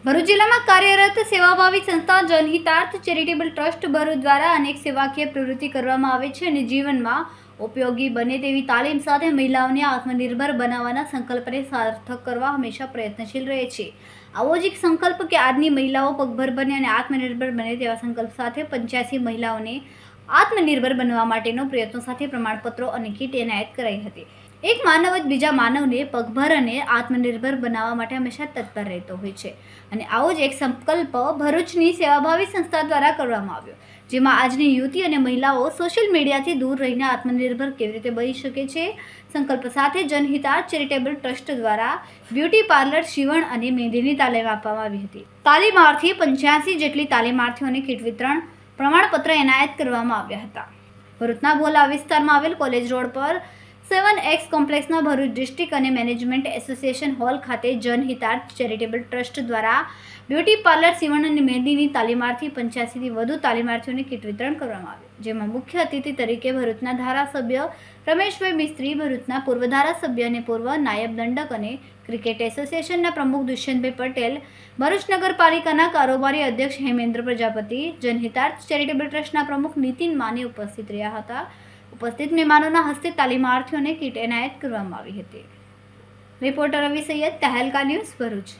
ભરૂચ જિલ્લામાં કાર્યરત સેવાભાવી સંસ્થા જનહિતાર્થ ચેરિટેબલ ટ્રસ્ટ ભરૂચ દ્વારા અનેક સેવાકીય પ્રવૃત્તિ કરવામાં આવે છે અને જીવનમાં ઉપયોગી બને તેવી તાલીમ સાથે મહિલાઓને આત્મનિર્ભર બનાવવાના સંકલ્પને સાર્થક કરવા હંમેશા પ્રયત્નશીલ રહે છે। આવો જ એક સંકલ્પ કે આજની મહિલાઓ પગભર બને અને આત્મનિર્ભર બને તેવા સંકલ્પ સાથે 85 મહિલાઓને આત્મનિર્ભર બનવા માટેનો પ્રયત્નો સાથે પ્રમાણપત્રો અને કીટ એનાયત કરાઈ હતી। એક માનવ જ બીજા માનવને પગભર અને આત્મનિર્ભર બનાવવા માટે હંમેશા તત્પર રહેતો હોય છે અને આવો જ એક સંકલ્પ ભરૂચની સેવાભાવી સંસ્થા દ્વારા કરવામાં આવ્યો, જેમાં આજની યુવતી અને મહિલાઓ સોશિયલ મીડિયાથી દૂર રહીને આત્મનિર્ભર કેવી રીતે બની શકે છે। સંકલ્પ સાથે જનહિતાર્થ ચેરિટેબલ ટ્રસ્ટ દ્વારા બ્યુટી પાર્લર, સીવણ અને મહેંદીની તાલીમ આપવામાં આવી હતી। તાલીમાર્થી 85 જેટલી તાલીમાર્થીઓને કીટ વિતરણ, પ્રમાણપત્ર એનાયત કરવામાં આવ્યા હતા। ભરૂચના ભોલા વિસ્તારમાં આવેલ કોલેજ રોડ પર 7X કોમ્પ્લેક્સના ભરૂચ ડિસ્ટ્રિક્ટ અને મેનેજમેન્ટ એસોસિએશન હોલ ખાતે જનહિતાર્થ ચેરિટેબલ ટ્રસ્ટ દ્વારા બ્યુટી પાર્લર, સીવણ અને મહેંદીની તાલીમાર્થી 85થી વધુ તાલીમાર્થીઓને કીટ વિતરણ કરવામાં આવ્યું, જેમાં મુખ્ય અતિથિ તરીકે ભરૂચના ધારાસભ્ય રમેશભાઈ મિસ્ત્રી, ભરૂચના પૂર્વ ધારાસભ્ય અને પૂર્વ નાયબ દંડક અને ક્રિકેટ એસોસિએશનના પ્રમુખ દુષ્યંતભાઈ પટેલ, ભરૂચ નગરપાલિકાના કારોબારી અધ્યક્ષ હેમેન્દ્ર પ્રજાપતિ, જનહિતાર્થ ચેરિટેબલ ટ્રસ્ટના પ્રમુખ નીતિન માની ઉપસ્થિત રહ્યા હતા। ઉપસ્થિત મહેમાનોના હસ્તે તાલીમાર્થીઓને કીટ એનાયત કરવામાં આવી હતી। રિપોર્ટર રવિ સૈયદ, તહેલકા ન્યૂઝ, ભરૂચ।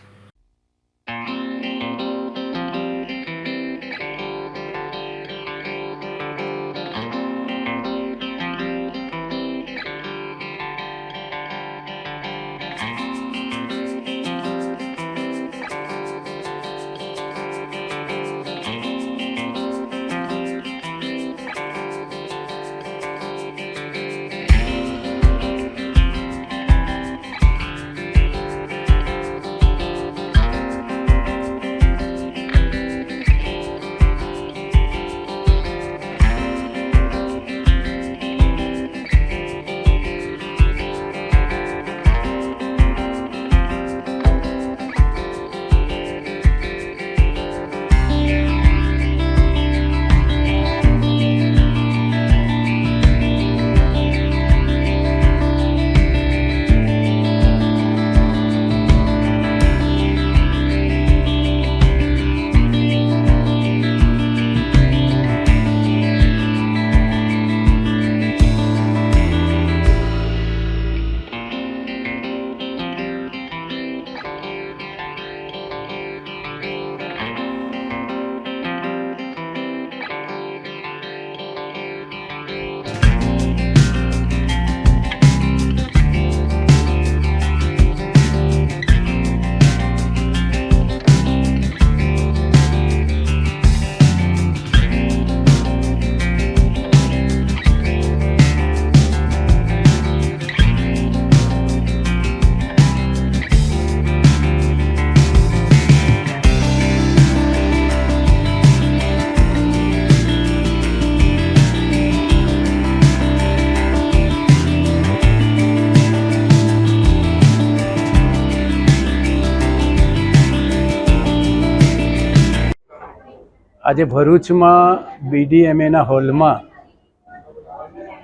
આજે ભરૂચમાં BDMAના હોલમાં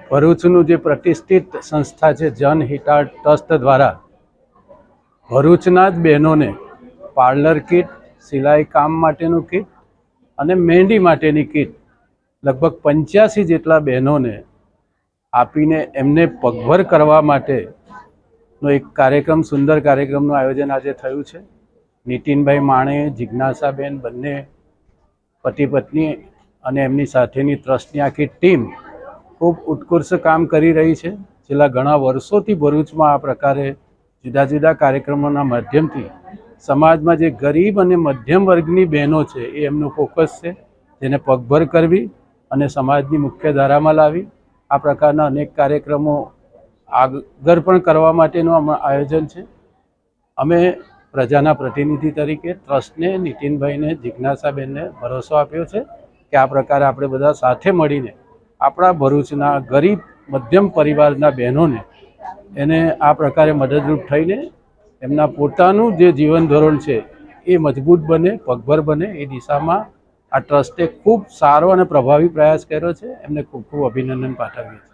ભરૂચનું જે પ્રતિષ્ઠિત સંસ્થા છે જનહિતાર્થ ટ્રસ્ટ દ્વારા ભરૂચના જ બહેનોને પાર્લર કીટ, સિલાઈ કામ માટેનું કીટ અને મહેંદી માટેની કીટ લગભગ 85 જેટલા બહેનોને આપીને એમને પગભર કરવા માટેનો એક કાર્યક્રમ, સુંદર કાર્યક્રમનું આયોજન આજે થયું છે। નીતિનભાઈ માણે, જિજ્ઞાસાબેન બંને પતિ પત્ની અને એમની સાથેની ટ્રસ્ટની આખી ટીમ ખૂબ ઉત્કૃષ્ટ કામ કરી રહી છે। છેલ્લા ઘણા વર્ષોથી ભરૂચમાં આ પ્રકારે જુદા જુદા કાર્યક્રમોના માધ્યમથી સમાજમાં જે ગરીબ અને મધ્યમ વર્ગની બહેનો છે એ એમનું ફોકસ છે, જેને પગભર કરવી અને સમાજની મુખ્ય ધારામાં લાવી। આ પ્રકારના અનેક કાર્યક્રમો આગળ પણ કરવા માટેનું આયોજન છે। અમે પ્રજાના પ્રતિનિધિ તરીકે ટ્રસ્ટને, નીતિનભાઈને, જિજ્ઞાસાબેનને ભરોસો આપ્યો છે કે આ પ્રકારે આપણે બધા સાથે મળીને આપણા ભરૂચના ગરીબ મધ્યમ પરિવારના બહેનોને એને આ પ્રકારે મદદરૂપ થઈને એમના પોતાનું જે જીવન ધોરણ છે એ મજબૂત બને, પગભર બને એ દિશામાં આ ટ્રસ્ટે ખૂબ સારો અને પ્રભાવી પ્રયાસ કર્યો છે। એમને ખૂબ ખૂબ અભિનંદન પાઠવીએ છીએ।